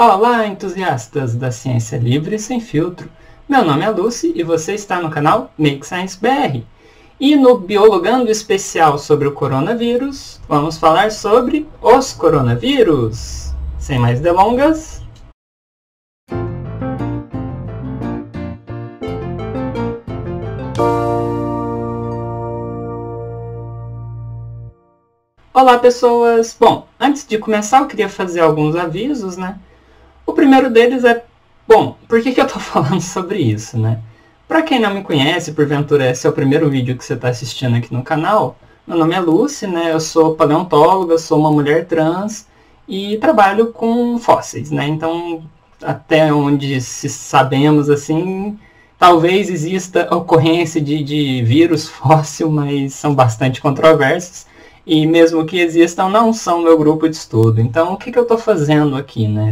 Olá, entusiastas da ciência livre e sem filtro. Meu nome é Lucy e você está no canal Make Science BR. E no Biologando especial sobre o coronavírus, vamos falar sobre os coronavírus. Sem mais delongas. Olá, pessoas! Bom, antes de começar eu queria fazer alguns avisos, né? O primeiro deles é, bom, por que eu estou falando sobre isso, né? Para quem não me conhece, porventura esse é o primeiro vídeo que você está assistindo aqui no canal, meu nome é Lucy, né? Eu sou paleontóloga, sou uma mulher trans e trabalho com fósseis, né? Então, até onde se sabemos, assim, talvez exista ocorrência de vírus fóssil, mas são bastante controversos. E mesmo que existam, não são meu grupo de estudo. Então, o que eu estou fazendo aqui, né?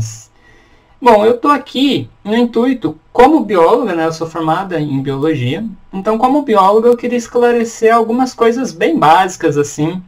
Bom, eu estou aqui no intuito, como bióloga, né? Eu sou formada em biologia. Então, como bióloga, eu queria esclarecer algumas coisas bem básicas, assim,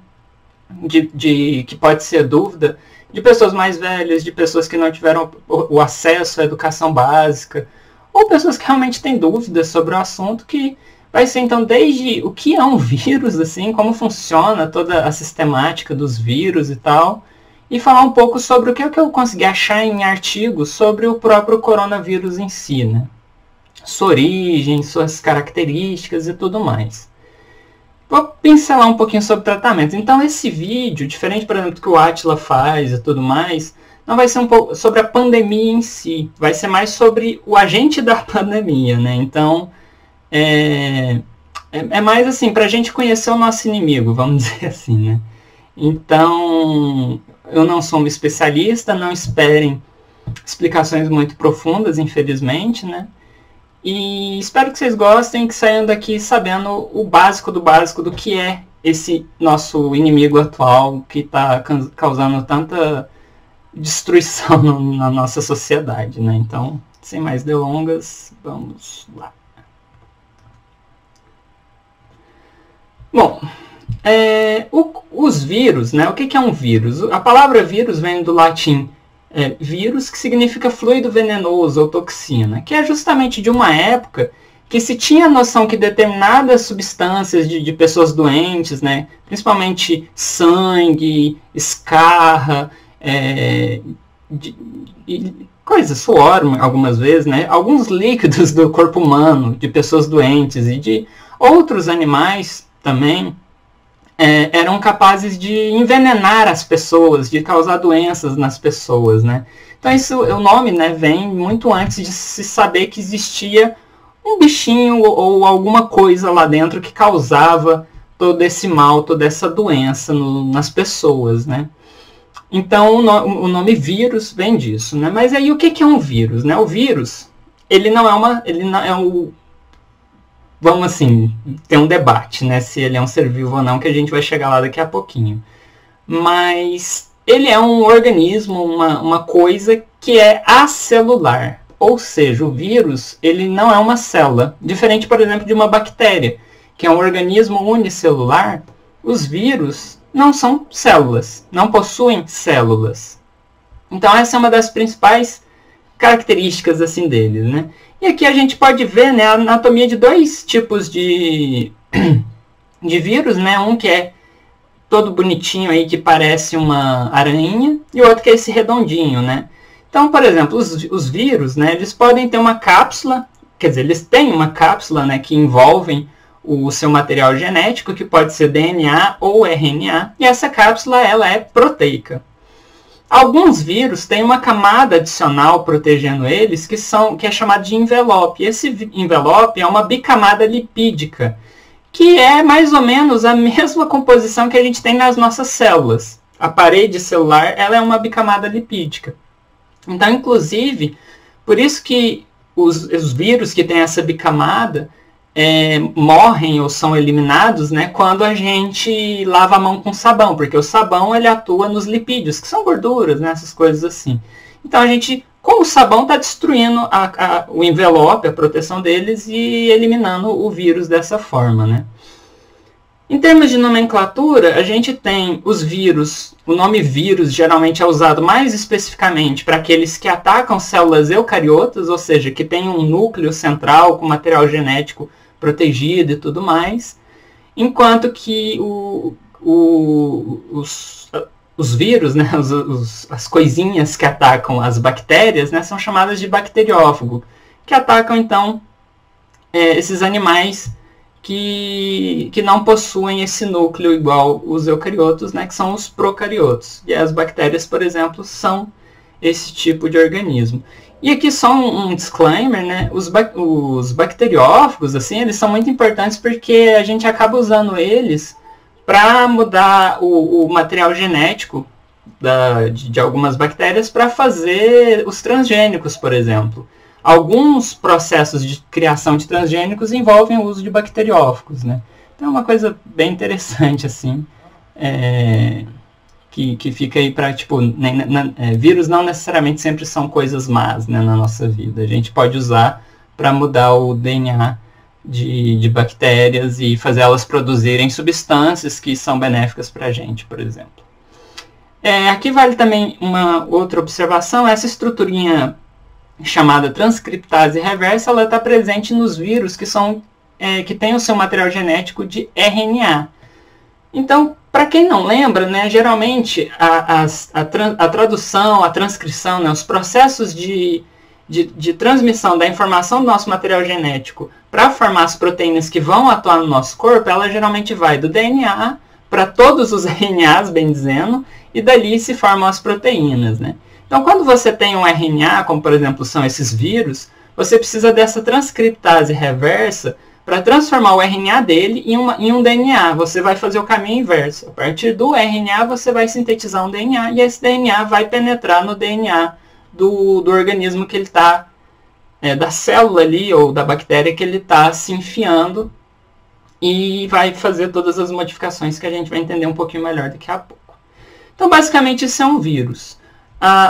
que pode ser dúvida de pessoas mais velhas, de pessoas que não tiveram o acesso à educação básica, ou pessoas que realmente têm dúvidas sobre o assunto, que vai ser, então, desde o que é um vírus, assim, como funciona toda a sistemática dos vírus e tal, e falar um pouco sobre o que eu consegui achar em artigos sobre o próprio coronavírus em si, né? Sua origem, suas características e tudo mais. Vou pincelar um pouquinho sobre tratamento. Então, esse vídeo, diferente, por exemplo, do que o Átila faz e tudo mais, não vai ser um pouco sobre a pandemia em si, vai ser mais sobre o agente da pandemia, né? Então, é mais assim, para a gente conhecer o nosso inimigo, vamos dizer assim, né? Então, eu não sou um especialista, não esperem explicações muito profundas, infelizmente, né? E espero que vocês gostem, que saiam daqui sabendo o básico do que é esse nosso inimigo atual que está causando tanta destruição na nossa sociedade, né? Então, sem mais delongas, vamos lá. Bom, os vírus, né? O que é um vírus? A palavra vírus vem do latim vírus, que significa fluido venenoso ou toxina, que é justamente de uma época que se tinha a noção que determinadas substâncias de pessoas doentes, né? Principalmente sangue, escarra, suor, algumas vezes, né? Alguns líquidos do corpo humano de pessoas doentes e de outros animais também eram capazes de envenenar as pessoas, de causar doenças nas pessoas, né? Então o nome, né, vem muito antes de se saber que existia um bichinho ou alguma coisa lá dentro que causava todo esse mal, toda essa doença nas pessoas, né? Então o nome vírus vem disso, né? Mas aí o que é um vírus, né? O vírus, ele não é vamos assim, ter um debate, né, se ele é um ser vivo ou não, que a gente vai chegar lá daqui a pouquinho. Mas ele é um organismo, uma coisa que é acelular. Ou seja, o vírus, ele não é uma célula. Diferente, por exemplo, de uma bactéria, que é um organismo unicelular, os vírus não são células, não possuem células. Então essa é uma das principais características assim deles, né? E aqui a gente pode ver, né, a anatomia de dois tipos de vírus, né? Um que é todo bonitinho aí, que parece uma aranha, e o outro que é esse redondinho, né? Então, por exemplo, os vírus, né, eles podem ter uma cápsula, quer dizer, eles têm uma cápsula, né, que envolvem o seu material genético, que pode ser DNA ou RNA, e essa cápsula ela é proteica. Alguns vírus têm uma camada adicional protegendo eles, que é chamada de envelope. Esse envelope é uma bicamada lipídica, que é mais ou menos a mesma composição que a gente tem nas nossas células. A parede celular ela é uma bicamada lipídica. Então, inclusive, por isso que os vírus que têm essa bicamada morrem ou são eliminados, né, quando a gente lava a mão com sabão, porque o sabão ele atua nos lipídios, que são gorduras, né, essas coisas assim. Então a gente, com o sabão, está destruindo o envelope, a proteção deles e eliminando o vírus dessa forma, né. Em termos de nomenclatura, a gente tem os vírus. O nome vírus geralmente é usado mais especificamente para aqueles que atacam células eucariotas, ou seja, que têm um núcleo central com material genético protegido e tudo mais, enquanto que os vírus, né, as coisinhas que atacam as bactérias, né, são chamadas de bacteriófago, que atacam então esses animais que não possuem esse núcleo igual os eucariotos, né, que são os procariotos. E as bactérias, por exemplo, são esse tipo de organismo. E aqui só um disclaimer, né, os bacteriófagos, assim, eles são muito importantes porque a gente acaba usando eles para mudar o material genético de algumas bactérias para fazer os transgênicos, por exemplo. Alguns processos de criação de transgênicos envolvem o uso de bacteriófagos, né? Então é uma coisa bem interessante, assim, que fica aí para, tipo, vírus não necessariamente sempre são coisas más, né, na nossa vida. A gente pode usar para mudar o DNA de bactérias e fazer elas produzirem substâncias que são benéficas para a gente, por exemplo. Aqui vale também uma outra observação, essa estruturinha chamada transcriptase reversa, ela está presente nos vírus que têm o seu material genético de RNA. Então, para quem não lembra, né, geralmente a tradução, a transcrição, né, os processos de transmissão da informação do nosso material genético para formar as proteínas que vão atuar no nosso corpo, ela geralmente vai do DNA para todos os RNAs, bem dizendo, e dali se formam as proteínas, né? Então, quando você tem um RNA, como por exemplo são esses vírus, você precisa dessa transcriptase reversa para transformar o RNA dele em um DNA. Você vai fazer o caminho inverso. A partir do RNA, você vai sintetizar um DNA e esse DNA vai penetrar no DNA do organismo que ele está, da célula ali, ou da bactéria que ele está se enfiando, e vai fazer todas as modificações que a gente vai entender um pouquinho melhor daqui a pouco. Então, basicamente, isso é um vírus.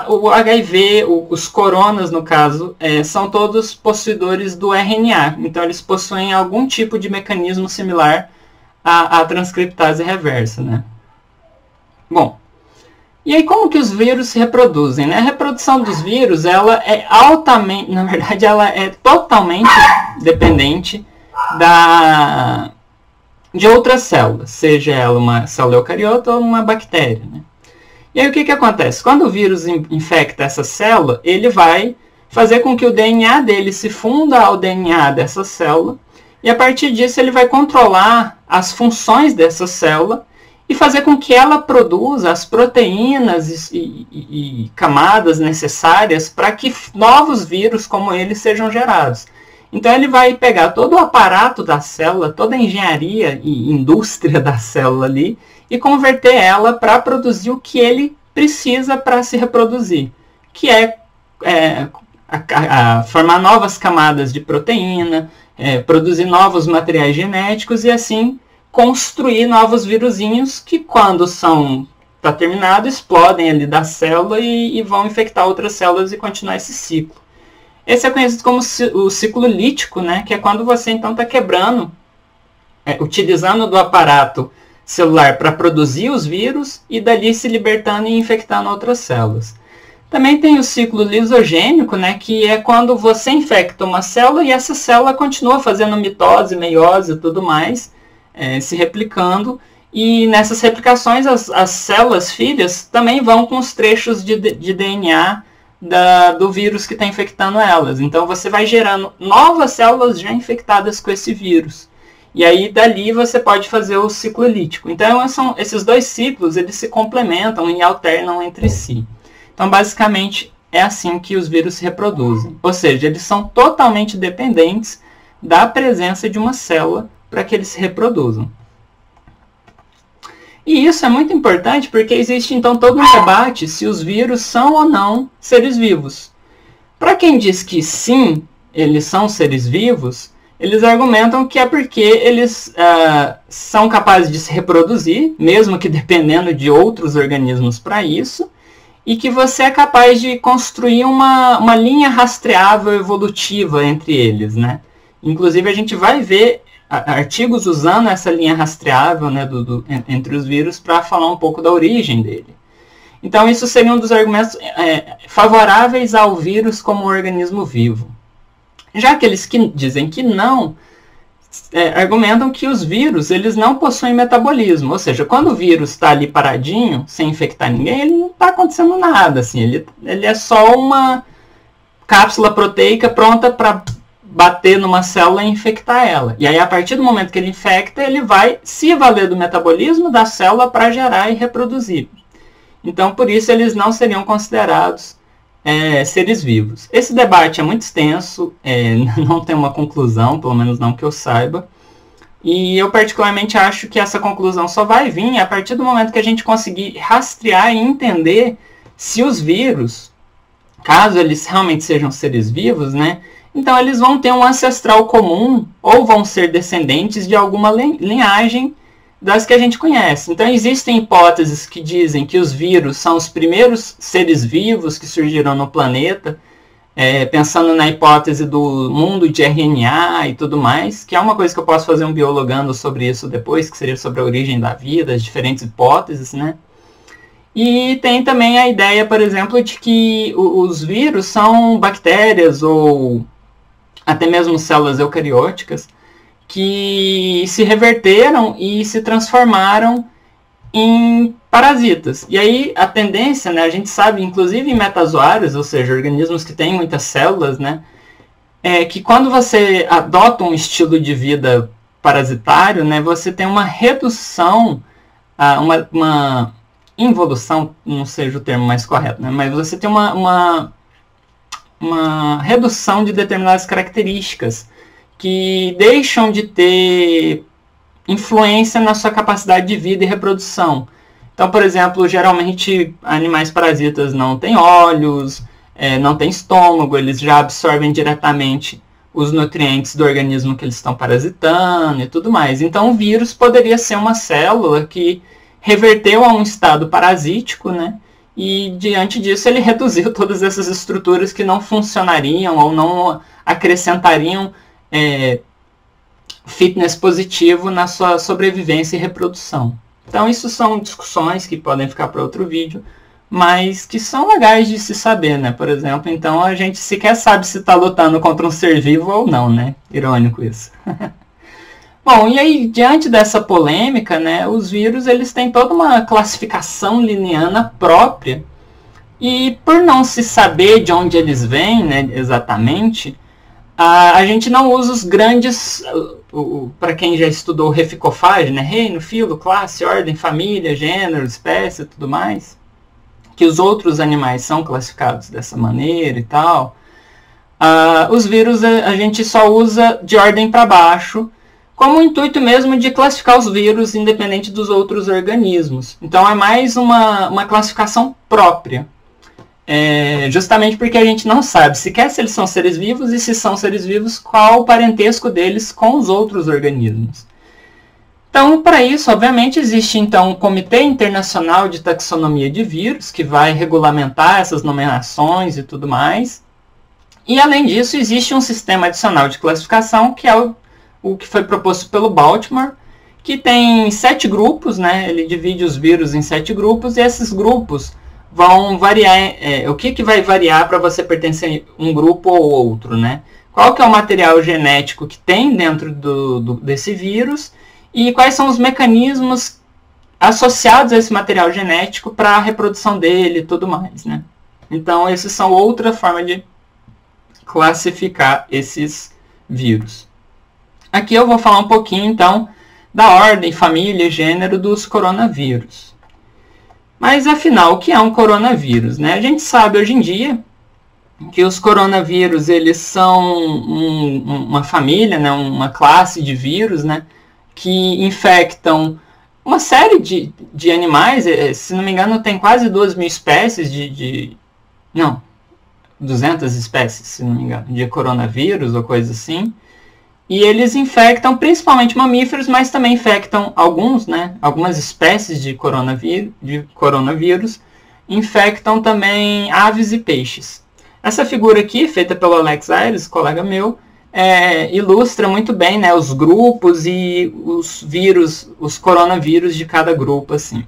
O HIV, os coronas, no caso, são todos possuidores do RNA. Então, eles possuem algum tipo de mecanismo similar à transcriptase reversa, né? Bom, e aí como que os vírus se reproduzem, né? A reprodução dos vírus, ela é altamente, na verdade, ela é totalmente dependente de outras células, seja ela uma célula eucariota ou uma bactéria, né? E aí o que acontece? Quando o vírus infecta essa célula, ele vai fazer com que o DNA dele se funda ao DNA dessa célula, e a partir disso ele vai controlar as funções dessa célula e fazer com que ela produza as proteínas e camadas necessárias para que novos vírus como ele sejam gerados. Então ele vai pegar todo o aparato da célula, toda a engenharia e indústria da célula ali, e converter ela para produzir o que ele precisa para se reproduzir, que é formar novas camadas de proteína, produzir novos materiais genéticos e assim construir novos virusinhos que, quando está terminado, explodem ali da célula e vão infectar outras células e continuar esse ciclo. Esse é conhecido como o ciclo lítico, né, que é quando você então está quebrando, utilizando do aparato celular para produzir os vírus e dali se libertando e infectando outras células. Também tem o ciclo lisogênico, né, que é quando você infecta uma célula e essa célula continua fazendo mitose, meiose e tudo mais, se replicando. E nessas replicações as células filhas também vão com os trechos de DNA do vírus que está infectando elas. Então você vai gerando novas células já infectadas com esse vírus. E aí, dali, você pode fazer o ciclo lítico. Então, esses dois ciclos, eles se complementam e alternam entre si. Então, basicamente, é assim que os vírus se reproduzem. Ou seja, eles são totalmente dependentes da presença de uma célula para que eles se reproduzam. E isso é muito importante porque existe, então, todo um debate se os vírus são ou não seres vivos. Para quem diz que sim, eles são seres vivos, eles argumentam que é porque eles são capazes de se reproduzir, mesmo que dependendo de outros organismos para isso, e que você é capaz de construir uma linha rastreável evolutiva entre eles, né? Inclusive, a gente vai ver artigos usando essa linha rastreável, né, entre os vírus para falar um pouco da origem dele. Então isso seria um dos argumentos favoráveis ao vírus como um organismo vivo. Já aqueles que dizem que não, argumentam que os vírus eles não possuem metabolismo, ou seja, quando o vírus está ali paradinho, sem infectar ninguém, ele não está acontecendo nada, assim, ele é só uma cápsula proteica pronta para bater numa célula e infectar ela. E aí, a partir do momento que ele infecta, ele vai se valer do metabolismo da célula para gerar e reproduzir. Então, por isso, eles não seriam considerados seres vivos. Esse debate é muito extenso, não tem uma conclusão, pelo menos não que eu saiba. E eu particularmente acho que essa conclusão só vai vir a partir do momento que a gente conseguir rastrear e entender se os vírus, caso eles realmente sejam seres vivos, né, então eles vão ter um ancestral comum ou vão ser descendentes de alguma linhagem das que a gente conhece. Então existem hipóteses que dizem que os vírus são os primeiros seres vivos que surgiram no planeta, pensando na hipótese do mundo de RNA e tudo mais, que é uma coisa que eu posso fazer um biologando sobre isso depois, que seria sobre a origem da vida, as diferentes hipóteses, né? E tem também a ideia, por exemplo, de que os vírus são bactérias ou até mesmo células eucarióticas que se reverteram e se transformaram em parasitas. E aí a tendência, né, a gente sabe, inclusive em metazoários, ou seja, organismos que têm muitas células, né, é que quando você adota um estilo de vida parasitário, né, você tem uma redução, uma involução, não seja o termo mais correto, né, mas você tem uma redução de determinadas características que deixam de ter influência na sua capacidade de vida e reprodução. Então, por exemplo, geralmente animais parasitas não têm olhos, não têm estômago, eles já absorvem diretamente os nutrientes do organismo que eles estão parasitando e tudo mais. Então, o vírus poderia ser uma célula que reverteu a um estado parasítico, né? E, diante disso, ele reduziu todas essas estruturas que não funcionariam ou não acrescentariam fitness positivo na sua sobrevivência e reprodução. Então, isso são discussões que podem ficar para outro vídeo, mas que são legais de se saber, né? Por exemplo, então a gente sequer sabe se está lutando contra um ser vivo ou não, né? Irônico isso. Bom, e aí, diante dessa polêmica, né, os vírus eles têm toda uma classificação linneana própria, e por não se saber de onde eles vêm, né, exatamente, a gente não usa os grandes, para quem já estudou reficofagem, né, reino, filo, classe, ordem, família, gênero, espécie e tudo mais, que os outros animais são classificados dessa maneira e tal. Os vírus a gente só usa de ordem para baixo, como o intuito mesmo de classificar os vírus independente dos outros organismos. Então é mais uma classificação própria. Justamente porque a gente não sabe sequer se eles são seres vivos e se são seres vivos, qual o parentesco deles com os outros organismos. Então, para isso, obviamente, existe então um Comitê Internacional de Taxonomia de Vírus, que vai regulamentar essas nomeações e tudo mais. E, além disso, existe um sistema adicional de classificação, que é o que foi proposto pelo Baltimore, que tem 7 grupos, né? Ele divide os vírus em 7 grupos, e esses grupos vão variar, o que vai variar para você pertencer a um grupo ou outro, né? Qual que é o material genético que tem dentro desse vírus e quais são os mecanismos associados a esse material genético para a reprodução dele e tudo mais, né? Então, esses são outra forma de classificar esses vírus. Aqui eu vou falar um pouquinho, então, da ordem, família e gênero dos coronavírus. Mas, afinal, o que é um coronavírus, né? A gente sabe hoje em dia que os coronavírus eles são uma família, né? Uma classe de vírus, né? Que infectam uma série de animais. Se não me engano, tem quase 2.000 espécies não, 200 espécies, se não me engano, de coronavírus ou coisa assim. E eles infectam principalmente mamíferos, mas também infectam algumas espécies de coronavírus, infectam também aves e peixes. Essa figura aqui, feita pelo Alex Aires, colega meu, ilustra muito bem, né, os grupos e os vírus, os coronavírus de cada grupo, assim.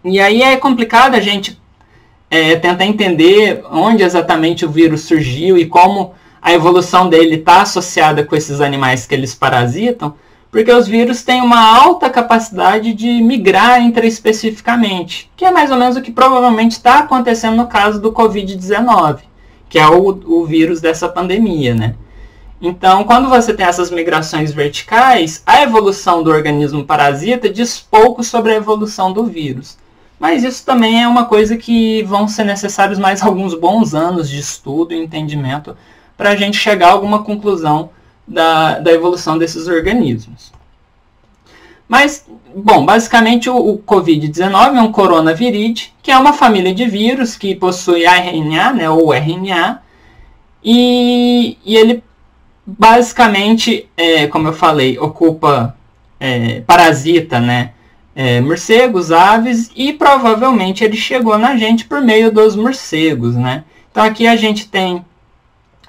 E aí é complicado a gente tentar entender onde exatamente o vírus surgiu e como a evolução dele está associada com esses animais que eles parasitam, porque os vírus têm uma alta capacidade de migrar intraespecificamente, que é mais ou menos o que provavelmente está acontecendo no caso do Covid-19, que é o vírus dessa pandemia, né? Então, quando você tem essas migrações verticais, a evolução do organismo parasita diz pouco sobre a evolução do vírus. Mas isso também é uma coisa que vão ser necessários mais alguns bons anos de estudo e entendimento para a gente chegar a alguma conclusão da evolução desses organismos. Mas, bom, basicamente o Covid-19 é um coronavíride, que é uma família de vírus que possui RNA, né, ou RNA, e ele basicamente, como eu falei, parasita, né, morcegos, aves, e provavelmente ele chegou na gente por meio dos morcegos, né? Então aqui a gente tem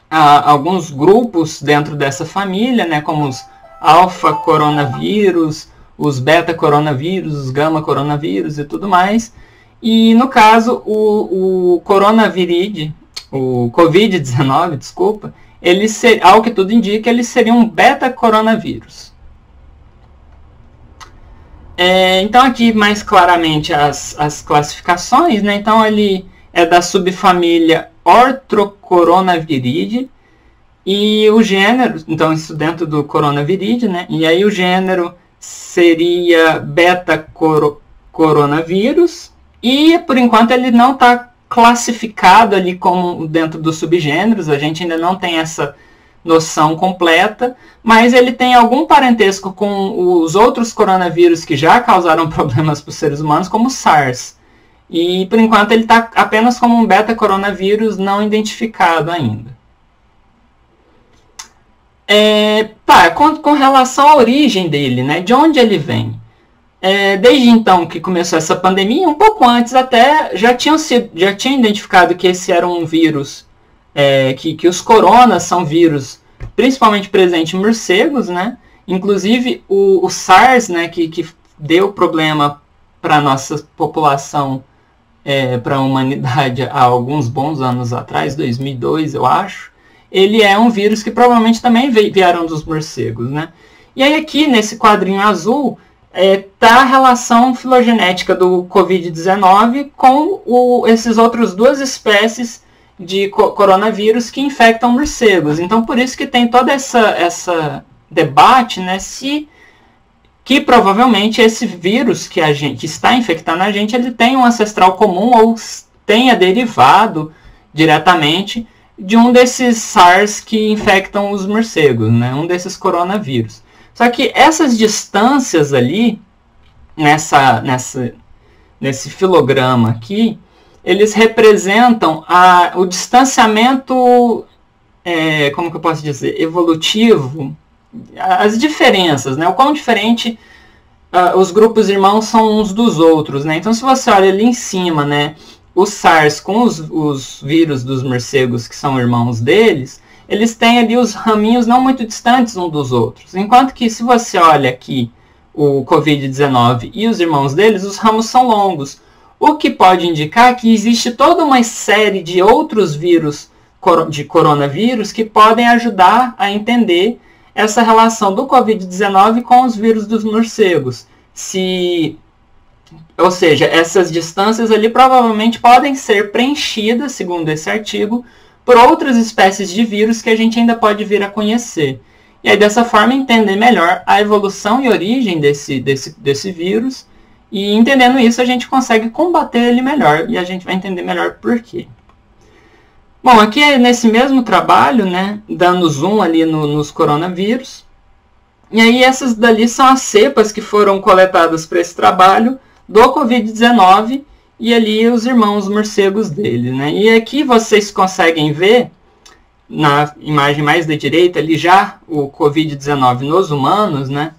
alguns grupos dentro dessa família, né, como os alfa-coronavírus, os beta-coronavírus, os gama-coronavírus e tudo mais. E no caso, o coronavíride, o Covid-19, desculpa, ao que tudo indica, ele seria um beta-coronavírus. Então aqui mais claramente as classificações, né? Então ele é da subfamília Orthocoronaviride e o gênero, então isso dentro do coronavíride, né? E aí o gênero seria beta-coronavírus e por enquanto ele não está classificado ali como dentro dos subgêneros, a gente ainda não tem essa noção completa, mas ele tem algum parentesco com os outros coronavírus que já causaram problemas para os seres humanos, como o SARS. E, por enquanto, ele está apenas como um beta-coronavírus não identificado ainda. Com relação à origem dele, né, de onde ele vem? Desde então que começou essa pandemia, um pouco antes até, já tinha identificado que esse era um vírus, que os coronas são vírus principalmente presentes em morcegos, né? Inclusive o SARS, né, que deu problema para a nossa população, para a humanidade há alguns bons anos atrás, 2002 eu acho, ele é um vírus que provavelmente também vieram dos morcegos, né? E aí aqui nesse quadrinho azul está a relação filogenética do Covid-19 com essas outras duas espécies de coronavírus que infectam morcegos. Então, por isso que tem toda essa debate, né, que provavelmente esse vírus que está infectando a gente, ele tem um ancestral comum ou tenha derivado diretamente de um desses SARS que infectam os morcegos, né, um desses coronavírus. Só que essas distâncias ali, nesse filograma aqui, eles representam o distanciamento, como que eu posso dizer, evolutivo, as diferenças, né? O quão diferente os grupos irmãos são uns dos outros, né? Então, se você olha ali em cima, né, o SARS com os vírus dos morcegos que são irmãos deles, eles têm ali os raminhos não muito distantes uns dos outros. Enquanto que se você olha aqui o Covid-19 e os irmãos deles, os ramos são longos. O que pode indicar que existe toda uma série de outros vírus de coronavírus que podem ajudar a entender essa relação do Covid-19 com os vírus dos morcegos. Ou seja, essas distâncias ali provavelmente podem ser preenchidas, segundo esse artigo, por outras espécies de vírus que a gente ainda pode vir a conhecer. E aí, dessa forma, entender melhor a evolução e origem desse vírus. E entendendo isso, a gente consegue combater ele melhor. E a gente vai entender melhor por quê. Bom, aqui nesse mesmo trabalho, né, dando zoom ali nos coronavírus. E aí essas dali são as cepas que foram coletadas para esse trabalho do Covid-19 e ali os irmãos morcegos dele, né? E aqui vocês conseguem ver, na imagem mais da direita, ali já o Covid-19 nos humanos, né?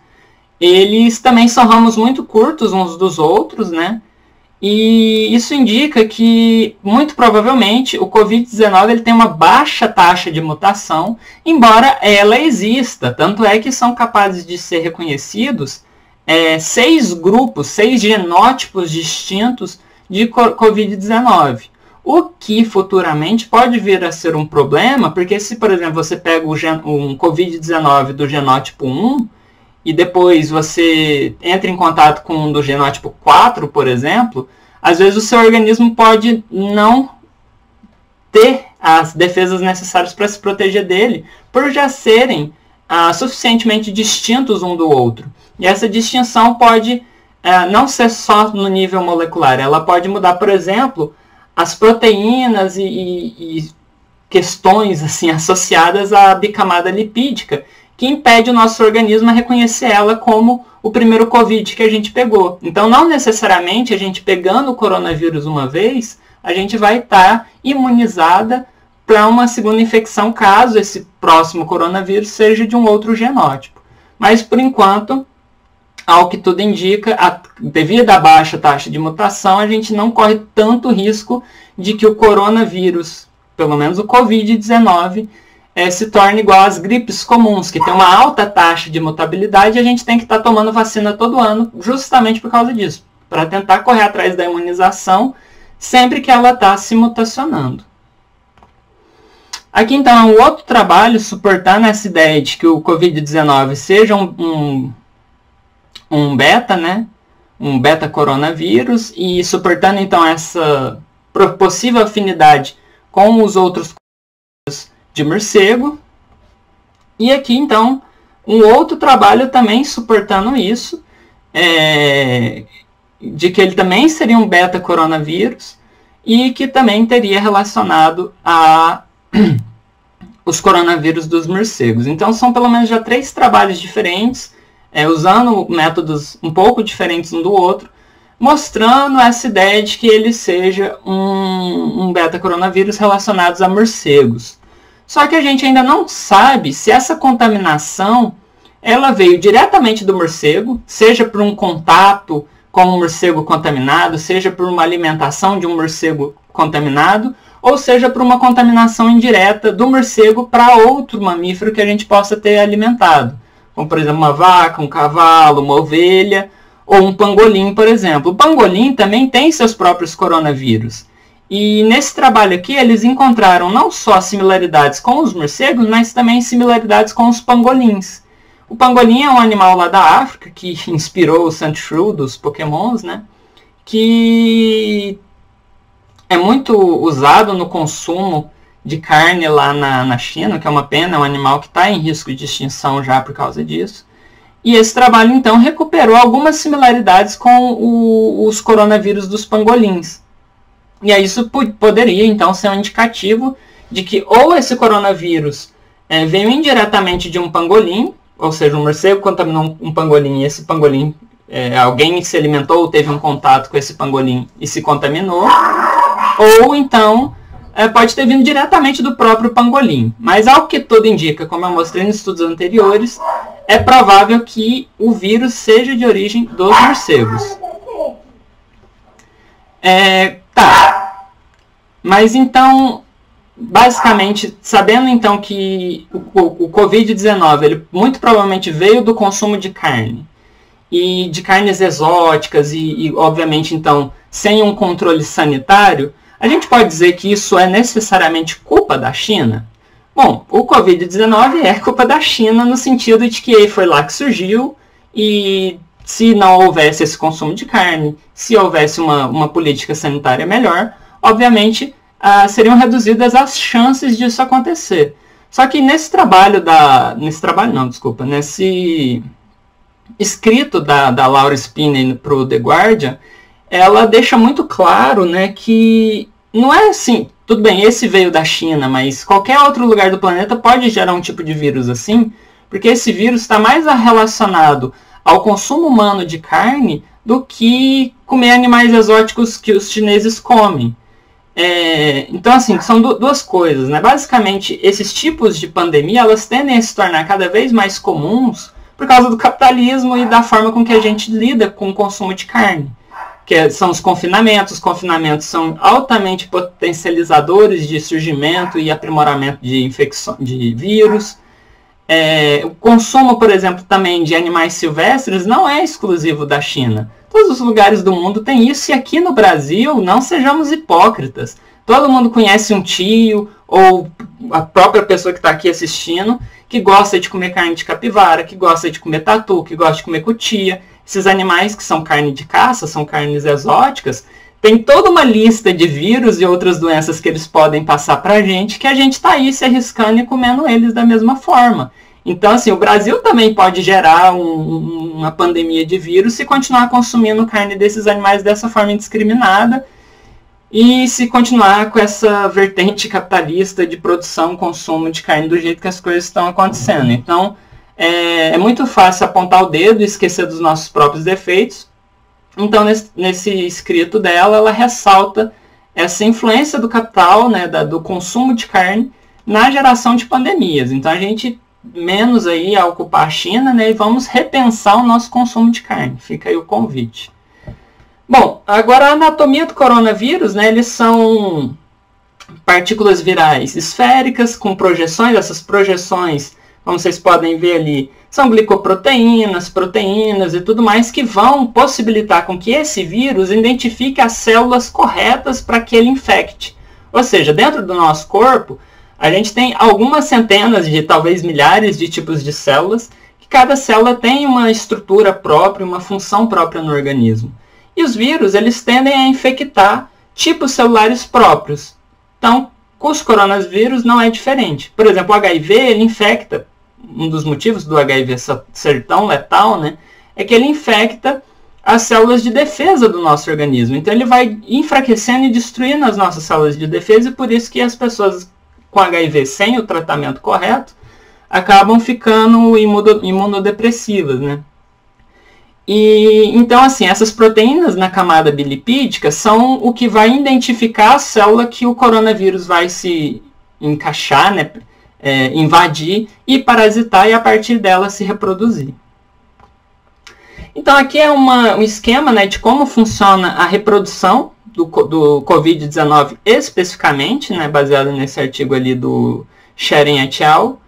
Eles também são ramos muito curtos uns dos outros, né? E isso indica que, muito provavelmente, o Covid-19 ele tem uma baixa taxa de mutação, embora ela exista. Tanto é que são capazes de ser reconhecidos 6 grupos, 6 genótipos distintos de Covid-19. O que futuramente pode vir a ser um problema, porque se, por exemplo, você pega um Covid-19 do genótipo 1, e depois você entra em contato com um do genótipo 4, por exemplo, às vezes o seu organismo pode não ter as defesas necessárias para se proteger dele, por já serem suficientemente distintos um do outro. E essa distinção pode não ser só no nível molecular, ela pode mudar, por exemplo, as proteínas e questões assim, associadas à bicamada lipídica, que impede o nosso organismo a reconhecer ela como o primeiro Covid que a gente pegou. Então, não necessariamente a gente pegando o coronavírus uma vez, a gente vai estar imunizada para uma segunda infecção, caso esse próximo coronavírus seja de um outro genótipo. Mas, por enquanto, ao que tudo indica, devido à baixa taxa de mutação, a gente não corre tanto risco de que o coronavírus, pelo menos o Covid-19, se torne igual às gripes comuns, que tem uma alta taxa de mutabilidade, e a gente tem que estar tomando vacina todo ano, justamente por causa disso, para tentar correr atrás da imunização sempre que ela está se mutacionando. Aqui, então, é um outro trabalho suportando essa ideia de que o Covid-19 seja um beta, né? Um beta coronavírus, e suportando, então, essa possível afinidade com os outros de morcego. E aqui, então, um outro trabalho também suportando isso, de que ele também seria um beta coronavírus e que também teria relacionado a os coronavírus dos morcegos. Então, são pelo menos já 3 trabalhos diferentes, usando métodos um pouco diferentes um do outro, mostrando essa ideia de que ele seja um beta coronavírus relacionado a morcegos. Só que a gente ainda não sabe se essa contaminação ela veio diretamente do morcego, seja por um contato com um morcego contaminado, seja por uma alimentação de um morcego contaminado, ou seja por uma contaminação indireta do morcego para outro mamífero que a gente possa ter alimentado. Como, por exemplo, uma vaca, um cavalo, uma ovelha, ou um pangolim, por exemplo. O pangolim também tem seus próprios coronavírus. E nesse trabalho aqui, eles encontraram não só similaridades com os morcegos, mas também similaridades com os pangolins. O pangolim é um animal lá da África, que inspirou o Sandshrew dos Pokémons, né? Que é muito usado no consumo de carne lá na China, que é uma pena, é um animal que está em risco de extinção já por causa disso. E esse trabalho, então, recuperou algumas similaridades com os coronavírus dos pangolins. E aí isso poderia, então, ser um indicativo de que ou esse coronavírus veio indiretamente de um pangolim, ou seja, um morcego contaminou um pangolim e esse pangolim, alguém se alimentou ou teve um contato com esse pangolim e se contaminou, ou então pode ter vindo diretamente do próprio pangolim. Mas ao que tudo indica, como eu mostrei nos estudos anteriores, é provável que o vírus seja de origem dos morcegos. Tá. Mas então, basicamente, sabendo então que o Covid-19 ele muito provavelmente veio do consumo de carne, e de carnes exóticas, e obviamente então sem um controle sanitário, a gente pode dizer que isso é necessariamente culpa da China? Bom, o Covid-19 é culpa da China no sentido de que foi lá que surgiu, e se não houvesse esse consumo de carne, se houvesse uma política sanitária melhor, obviamente seriam reduzidas as chances disso acontecer. Só que nesse escrito da Laura Spinney para o The Guardian, ela deixa muito claro, né, que não é assim, tudo bem, esse veio da China, mas qualquer outro lugar do planeta pode gerar um tipo de vírus assim, porque esse vírus está mais relacionado ao consumo humano de carne do que comer animais exóticos que os chineses comem. Então, assim, são duas coisas, né? Basicamente, esses tipos de pandemia, elas tendem a se tornar cada vez mais comuns por causa do capitalismo e da forma com que a gente lida com o consumo de carne. que são os confinamentos são altamente potencializadores de surgimento e aprimoramento de infecção, de vírus. O consumo, por exemplo, também de animais silvestres não é exclusivo da China. Todos os lugares do mundo têm isso, e aqui no Brasil, não sejamos hipócritas. Todo mundo conhece um tio, ou a própria pessoa que está aqui assistindo, que gosta de comer carne de capivara, que gosta de comer tatu, que gosta de comer cutia. Esses animais que são carne de caça, são carnes exóticas, tem toda uma lista de vírus e outras doenças que eles podem passar para a gente, que a gente está aí se arriscando e comendo eles da mesma forma. Então, assim, o Brasil também pode gerar uma pandemia de vírus se continuar consumindo carne desses animais dessa forma indiscriminada e se continuar com essa vertente capitalista de produção e consumo de carne do jeito que as coisas estão acontecendo. Então, é muito fácil apontar o dedo e esquecer dos nossos próprios defeitos. Então, nesse escrito dela, ela ressalta essa influência do capital, né, do consumo de carne na geração de pandemias. Então, a gente menos aí a ocupar a China, né, e vamos repensar o nosso consumo de carne. Fica aí o convite. Bom, agora a anatomia do coronavírus, né, eles são partículas virais esféricas com projeções. Essas projeções, como vocês podem ver ali, são glicoproteínas, proteínas e tudo mais que vão possibilitar com que esse vírus identifique as células corretas para que ele infecte. Ou seja, dentro do nosso corpo, a gente tem algumas centenas de, talvez milhares de tipos de células, que cada célula tem uma estrutura própria, uma função própria no organismo. E os vírus, eles tendem a infectar tipos celulares próprios. Então, com os coronavírus não é diferente. Por exemplo, o HIV, ele infecta, um dos motivos do HIV ser tão letal, né, é que ele infecta as células de defesa do nosso organismo. Então, ele vai enfraquecendo e destruindo as nossas células de defesa, e por isso que as pessoas com HIV sem o tratamento correto acabam ficando imunodepressivas, né? E então, assim, essas proteínas na camada bilipídica são o que vai identificar a célula que o coronavírus vai se encaixar, né, invadir e parasitar, e a partir dela se reproduzir. Então, aqui é um esquema, né, de como funciona a reprodução do Covid-19 especificamente, né, baseado nesse artigo ali do Schering et al.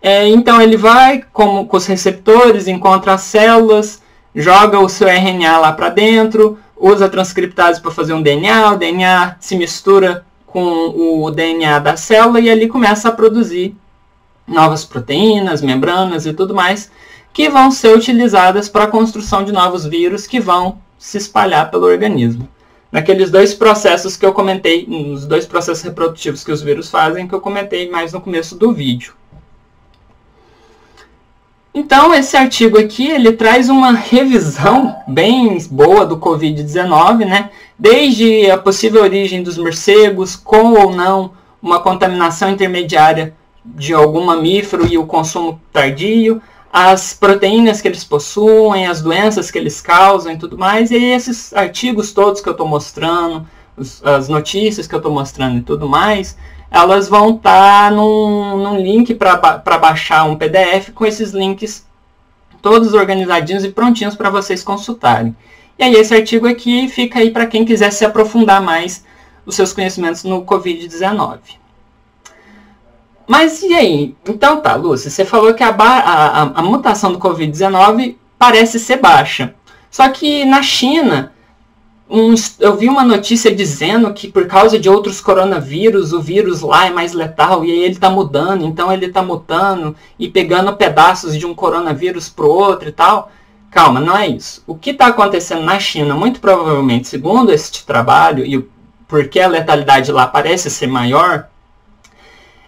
Então, ele vai com os receptores, encontra as células, joga o seu RNA lá para dentro, usa a transcriptase para fazer um DNA, o DNA se mistura com o DNA da célula e ali começa a produzir novas proteínas, membranas e tudo mais, que vão ser utilizadas para a construção de novos vírus que vão se espalhar pelo organismo. Naqueles dois processos que eu comentei, nos dois processos reprodutivos que os vírus fazem, que eu comentei mais no começo do vídeo. Então, esse artigo aqui, ele traz uma revisão bem boa do Covid-19, né? Desde a possível origem dos morcegos, com ou não uma contaminação intermediária de algum mamífero e o consumo tardio, as proteínas que eles possuem, as doenças que eles causam e tudo mais. E esses artigos todos que eu estou mostrando, as notícias que eu estou mostrando e tudo mais, elas vão estar num link para baixar um PDF com esses links todos organizadinhos e prontinhos para vocês consultarem. E aí esse artigo aqui fica aí para quem quiser se aprofundar mais os seus conhecimentos no Covid-19. Mas e aí? Então tá, Lúcia, você falou que a mutação do Covid-19 parece ser baixa. Só que na China, eu vi uma notícia dizendo que por causa de outros coronavírus, o vírus lá é mais letal e aí ele está mudando. Então ele está mutando e pegando pedaços de um coronavírus para o outro e tal. Calma, não é isso. O que está acontecendo na China, muito provavelmente, segundo este trabalho, e porque a letalidade lá parece ser maior,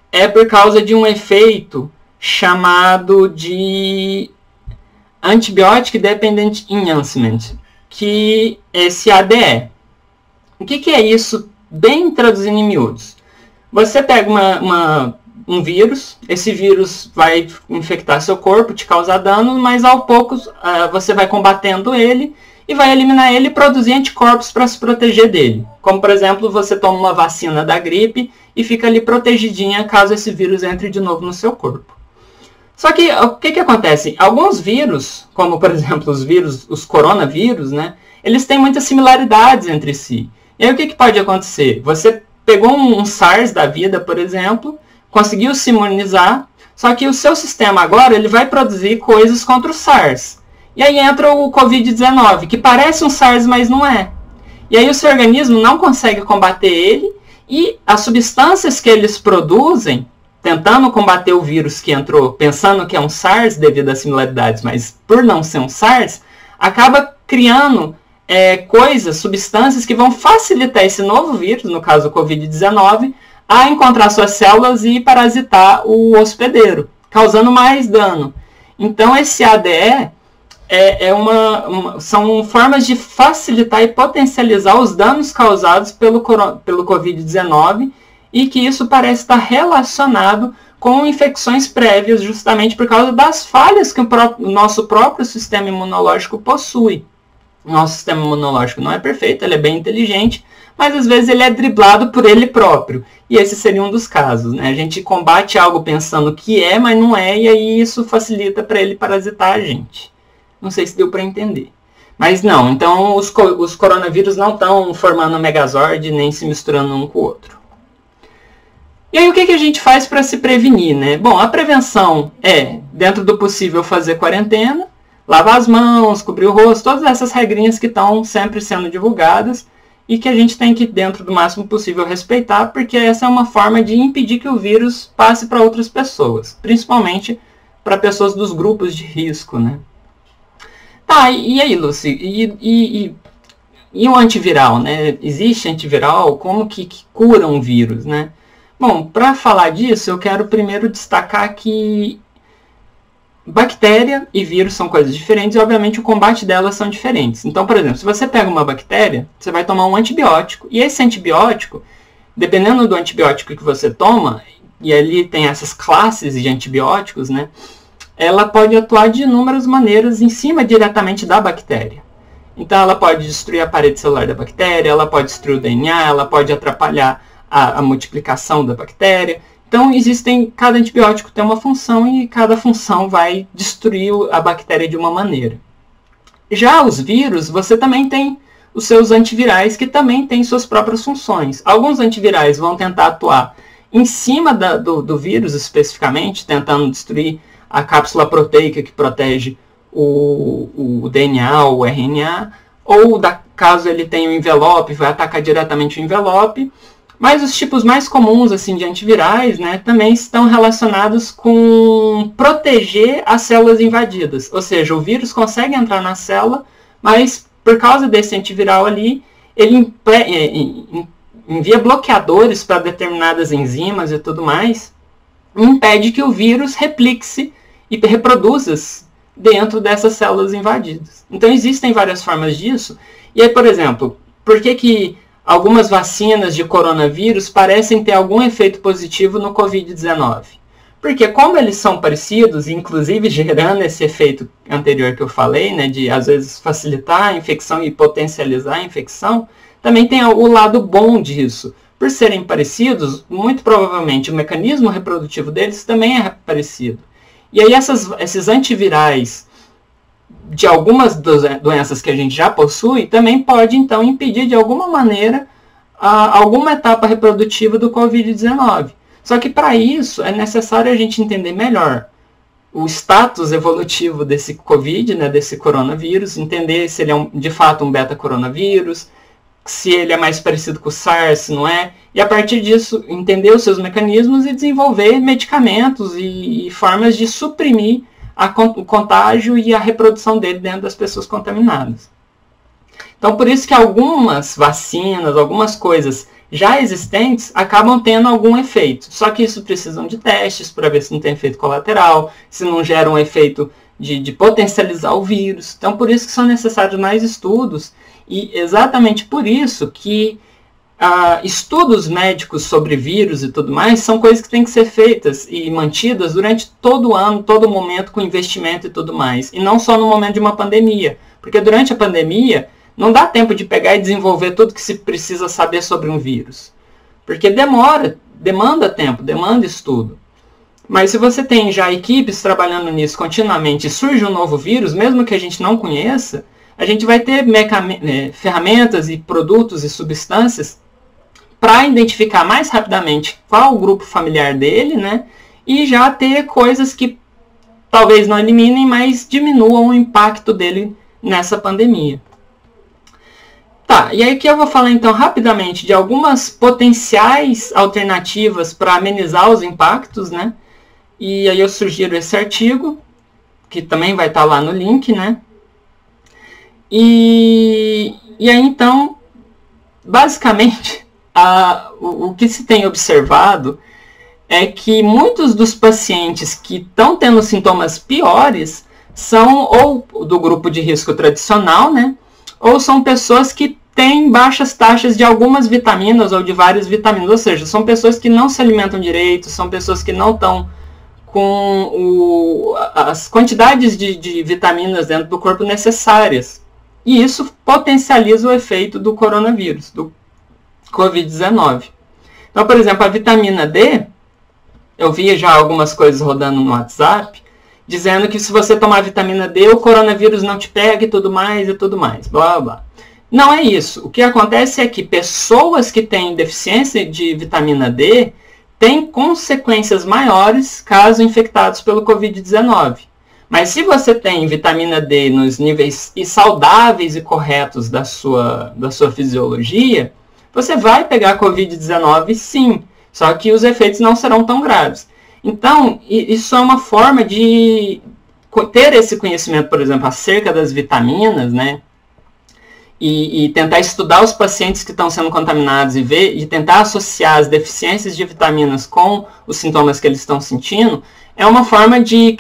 é por causa de um efeito chamado de Antibiotic Dependent Enhancement, que é esse ADE. O que é isso, bem traduzindo em miúdos? Você pega um vírus, esse vírus vai infectar seu corpo, te causar dano, mas aos poucos você vai combatendo ele e vai eliminar ele e produzir anticorpos para se proteger dele. Como, por exemplo, você toma uma vacina da gripe e fica ali protegidinha caso esse vírus entre de novo no seu corpo. Só que o que acontece? Alguns vírus, como por exemplo os coronavírus, né, eles têm muitas similaridades entre si. E aí o que pode acontecer? Você pegou um SARS da vida, por exemplo, conseguiu se imunizar, só que o seu sistema agora ele vai produzir coisas contra o SARS. E aí entra o Covid-19, que parece um SARS, mas não é. E aí o seu organismo não consegue combater ele, e as substâncias que eles produzem, tentando combater o vírus que entrou, pensando que é um SARS devido às similaridades, mas por não ser um SARS, acaba criando coisas, substâncias que vão facilitar esse novo vírus, no caso o Covid-19, a encontrar suas células e parasitar o hospedeiro, causando mais dano. Então esse ADE são formas de facilitar e potencializar os danos causados pelo Covid-19 e que isso parece estar relacionado com infecções prévias, justamente por causa das falhas que o nosso próprio sistema imunológico possui. O nosso sistema imunológico não é perfeito, ele é bem inteligente, mas às vezes ele é driblado por ele próprio. E esse seria um dos casos, né? A gente combate algo pensando que é, mas não é, e aí isso facilita para ele parasitar a gente. Não sei se deu para entender. Mas não, então os coronavírus não estão formando megazord, nem se misturando um com o outro. E aí o que a gente faz para se prevenir, né? Bom, a prevenção é, dentro do possível, fazer quarentena, lavar as mãos, cobrir o rosto, todas essas regrinhas que estão sempre sendo divulgadas e que a gente tem que, dentro do máximo possível, respeitar, porque essa é uma forma de impedir que o vírus passe para outras pessoas, principalmente para pessoas dos grupos de risco, né? Tá, e aí, Lucy? E o antiviral, né? Existe antiviral? Como que cura um vírus, né? Bom, para falar disso, eu quero primeiro destacar que bactéria e vírus são coisas diferentes e, obviamente, o combate delas são diferentes. Então, por exemplo, se você pega uma bactéria, você vai tomar um antibiótico. E esse antibiótico, dependendo do antibiótico que você toma, e ali tem essas classes de antibióticos, né? Ela pode atuar de inúmeras maneiras em cima diretamente da bactéria. Então, ela pode destruir a parede celular da bactéria, ela pode destruir o DNA, ela pode atrapalhar a multiplicação da bactéria. Então, cada antibiótico tem uma função e cada função vai destruir a bactéria de uma maneira. Já os vírus, você também tem os seus antivirais que também têm suas próprias funções. Alguns antivirais vão tentar atuar em cima do vírus especificamente, tentando destruir a cápsula proteica que protege o DNA, o RNA, ou caso ele tenha um envelope, vai atacar diretamente o envelope. Mas os tipos mais comuns assim, de antivirais, né, também estão relacionados com proteger as células invadidas. Ou seja, o vírus consegue entrar na célula, mas por causa desse antiviral ali, ele envia bloqueadores para determinadas enzimas e tudo mais, e impede que o vírus replique-se e reproduza-se dentro dessas células invadidas. Então existem várias formas disso. E aí, por exemplo, por que algumas vacinas de coronavírus parecem ter algum efeito positivo no Covid-19? Porque como eles são parecidos, inclusive gerando esse efeito anterior que eu falei, né, de às vezes facilitar a infecção e potencializar a infecção, também tem o lado bom disso. Por serem parecidos, muito provavelmente o mecanismo reprodutivo deles também é parecido. E aí esses antivirais de algumas doenças que a gente já possui, também pode, então, impedir, de alguma maneira, alguma etapa reprodutiva do Covid-19. Só que, para isso, é necessário a gente entender melhor o status evolutivo desse Covid, né, desse coronavírus, entender se ele é, de fato, um beta-coronavírus, se ele é mais parecido com o SARS, se não é, e, a partir disso, entender os seus mecanismos e desenvolver medicamentos e formas de suprimir o contágio e a reprodução dele dentro das pessoas contaminadas. Então, por isso que algumas vacinas, algumas coisas já existentes, acabam tendo algum efeito. Só que isso precisam de testes para ver se não tem efeito colateral, se não gera um efeito de potencializar o vírus. Então, por isso que são necessários mais estudos, e exatamente por isso que estudos médicos sobre vírus e tudo mais são coisas que têm que ser feitas e mantidas durante todo o ano, todo momento, com investimento e tudo mais. E não só no momento de uma pandemia. Porque durante a pandemia não dá tempo de pegar e desenvolver tudo que se precisa saber sobre um vírus. Porque demanda tempo, demanda estudo. Mas se você tem já equipes trabalhando nisso continuamente e surge um novo vírus, mesmo que a gente não conheça, a gente vai ter ferramentas e produtos e substâncias para identificar mais rapidamente qual o grupo familiar dele, né? E já ter coisas que talvez não eliminem, mas diminuam o impacto dele nessa pandemia. Tá, e aí aqui eu vou falar então rapidamente de algumas potenciais alternativas para amenizar os impactos, né? E aí eu sugiro esse artigo, que também vai estar lá no link, né? E aí então, basicamente, o que se tem observado é que muitos dos pacientes que estão tendo sintomas piores são ou do grupo de risco tradicional, né? Ou são pessoas que têm baixas taxas de algumas vitaminas ou de várias vitaminas, ou seja, são pessoas que não se alimentam direito, são pessoas que não estão com as quantidades de vitaminas dentro do corpo necessárias. E isso potencializa o efeito do coronavírus, do Covid-19. Então, por exemplo, a vitamina D, eu vi já algumas coisas rodando no WhatsApp, dizendo que se você tomar vitamina D, o coronavírus não te pega e tudo mais, blá, blá, blá. Não é isso. O que acontece é que pessoas que têm deficiência de vitamina D têm consequências maiores caso infectados pelo Covid-19. Mas se você tem vitamina D nos níveis saudáveis e corretos da sua fisiologia, você vai pegar Covid-19 sim, só que os efeitos não serão tão graves. Então, isso é uma forma de ter esse conhecimento, por exemplo, acerca das vitaminas, né? E tentar estudar os pacientes que estão sendo contaminados e tentar associar as deficiências de vitaminas com os sintomas que eles estão sentindo, é uma forma de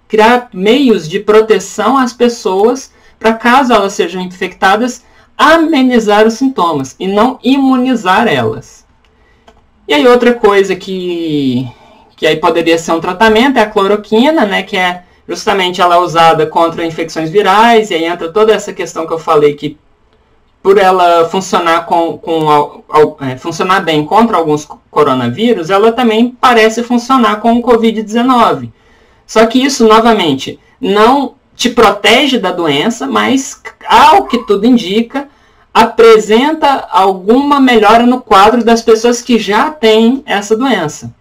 criar meios de proteção às pessoas para, caso elas sejam infectadas, amenizar os sintomas e não imunizar elas. E aí outra coisa que aí poderia ser um tratamento é a cloroquina, né, que é justamente ela é usada contra infecções virais, e aí entra toda essa questão que eu falei, que por ela funcionar funcionar bem contra alguns coronavírus, ela também parece funcionar com o Covid-19. Só que isso, novamente, não te protege da doença, mas, ao que tudo indica, apresenta alguma melhora no quadro das pessoas que já têm essa doença,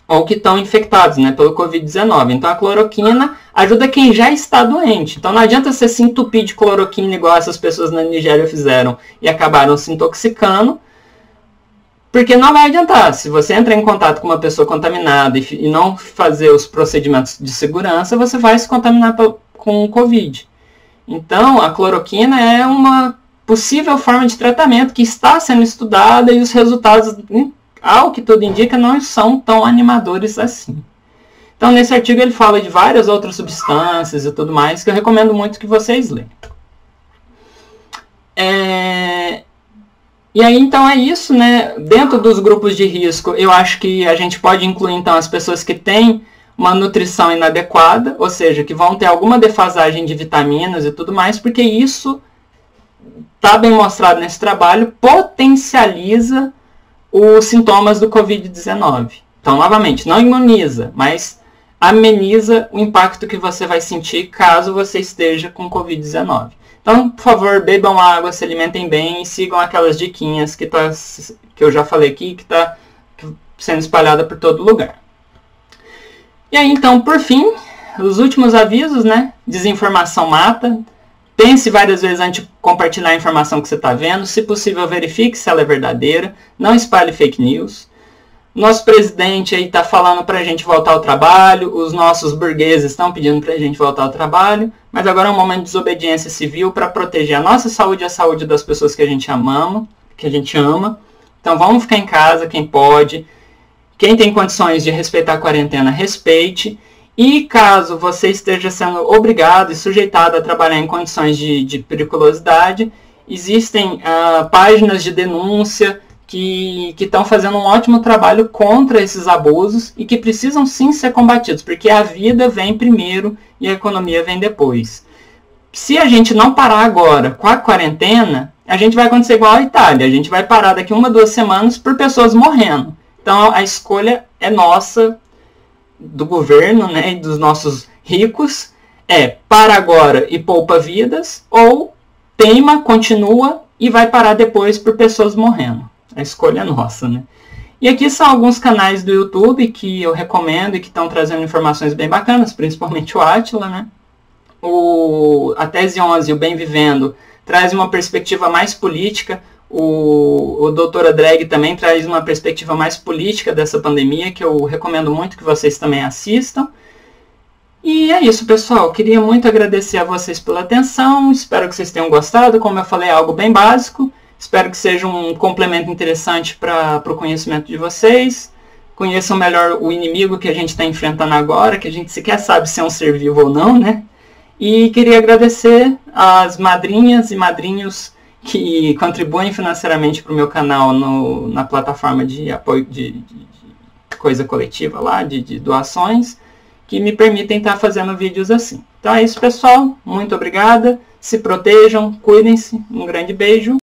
ou que estão infectados, né, pelo Covid-19. Então a cloroquina ajuda quem já está doente. Então não adianta você se entupir de cloroquina igual essas pessoas na Nigéria fizeram e acabaram se intoxicando, porque não vai adiantar. Se você entrar em contato com uma pessoa contaminada e não fazer os procedimentos de segurança, você vai se contaminar com o Covid. Então a cloroquina é uma possível forma de tratamento que está sendo estudada, e os resultados, ao que tudo indica, não são tão animadores assim. Então, nesse artigo ele fala de várias outras substâncias e tudo mais, que eu recomendo muito que vocês leiam. E aí, então, é isso, né? Dentro dos grupos de risco, eu acho que a gente pode incluir, então, as pessoas que têm uma nutrição inadequada, ou seja, que vão ter alguma defasagem de vitaminas e tudo mais, porque isso está bem mostrado nesse trabalho, potencializa os sintomas do Covid-19. Então, novamente, não imuniza, mas ameniza o impacto que você vai sentir caso você esteja com Covid-19. Então, por favor, bebam água, se alimentem bem e sigam aquelas diquinhas que eu já falei aqui, que está sendo espalhada por todo lugar. E aí, então, por fim, os últimos avisos, né? Desinformação mata. Pense várias vezes antes de compartilhar a informação que você está vendo. Se possível, verifique se ela é verdadeira. Não espalhe fake news. Nosso presidente aí está falando para a gente voltar ao trabalho. Os nossos burgueses estão pedindo para a gente voltar ao trabalho. Mas agora é um momento de desobediência civil para proteger a nossa saúde e a saúde das pessoas que a gente ama. Então vamos ficar em casa, quem pode. Quem tem condições de respeitar a quarentena, respeite. E caso você esteja sendo obrigado e sujeitado a trabalhar em condições de periculosidade, existem páginas de denúncia que estão fazendo um ótimo trabalho contra esses abusos e que precisam sim ser combatidos, porque a vida vem primeiro e a economia vem depois. Se a gente não parar agora com a quarentena, a gente vai acontecer igual à Itália. A gente vai parar daqui 1 ou 2 semanas por pessoas morrendo. Então a escolha é nossa, do governo, né, e dos nossos ricos, é para agora e poupa vidas, ou teima, continua e vai parar depois por pessoas morrendo. A escolha é nossa, né? E aqui são alguns canais do YouTube que eu recomendo e que estão trazendo informações bem bacanas, principalmente o Átila, né? A Tese 11, o Bem Vivendo, traz uma perspectiva mais política. O Dr. Drag também traz uma perspectiva mais política dessa pandemia, que eu recomendo muito que vocês também assistam. E é isso, pessoal. Queria muito agradecer a vocês pela atenção. Espero que vocês tenham gostado. Como eu falei, é algo bem básico. Espero que seja um complemento interessante para o conhecimento de vocês. Conheçam melhor o inimigo que a gente está enfrentando agora, que a gente sequer sabe se é um ser vivo ou não, né? E queria agradecer às madrinhas e madrinhos que contribuem financeiramente para o meu canal na plataforma de apoio de coisa coletiva lá, de doações, que me permitem estar fazendo vídeos assim. Então é isso, pessoal. Muito obrigada. Se protejam, cuidem-se. Um grande beijo.